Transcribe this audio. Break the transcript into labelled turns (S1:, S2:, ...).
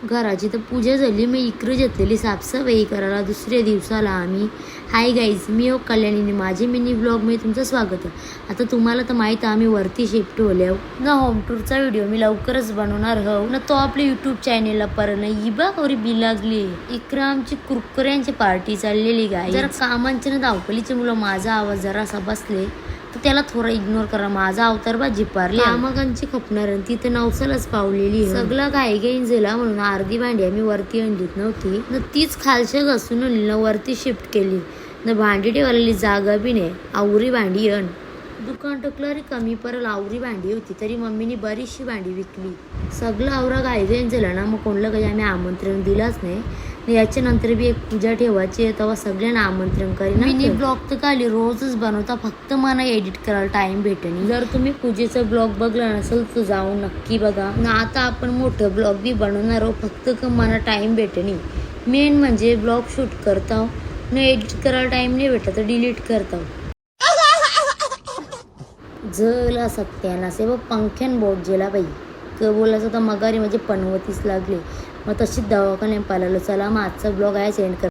S1: घराची तर पूजा झाली. मी इकडे घेतलेली साफसफाई करायला दुसऱ्या दिवसाला आम्ही. हाय गाईज, मी हो कल्याणीने माझे मिनी ब्लॉगमध्ये तुमचं स्वागत आहे. आता तुम्हाला तर माहीत आहे आम्ही वरती शिफ्ट होल्या ना. होम टूरचा व्हिडिओ मी लवकरच बनवणार हो ना. तो आपल्या यूट्यूब चॅनेलला परत ही बघ अवरी बी लागली. इकडे आमची कुरकुऱ्यांची पार्टी चाललेली गाय. जरा कामांच्या ना धावपलीचे मुलं माझा आवाज जरासा बसले तर त्याला थोडा इग्नोर करा. माझा अवतार बा जिपारले कामागांची खपणार ती तर नवसालाच पावलेली. सगळं घाई गाईन झाला म्हणून अर्धी भांडी आम्ही वरती आणलीत नव्हती न तीच खालच्या घासून न वरती शिफ्ट केली न. भांडी ठेवायला जागा बी नाही. आवरी भांडी अण दुकान टकलं रे कमी परल आवरी भांडी होती तरी मम्मीने बरीचशी भांडी विकली. सगळं आवरा गायगेन झालं ना. मग कोणाला काही आम्ही आमंत्रण दिलाच नाही. याच्यानंतर बी एक पूजा ठेवायची आहे तेव्हा सगळ्यांना आमंत्रण करीन. मिनी ब्लॉग तर खाली रोजच बनवता, फक्त मला एडिट करायला टाइम भेटेल. जर तुम्ही पूजेचा ब्लॉग बघला नसेल तर जाऊन नक्की बघा ना. आता आपण मोठं ब्लॉग बी बनवणार आहोत, फक्त मला टाइम भेटेल. मेन म्हणजे ब्लॉग शूट करता न एडिट करायला टाइम नाही भेटत तर डिलीट करता. जला सत्यानाश व पंख्यान बोट जेला बाई क बोलायचं तर मगारी म्हणजे पनवतीच लागले. मग तशीच दवाखान्यात पाहिलं. चला मग आजचा ब्लॉग आहे सेंड कर.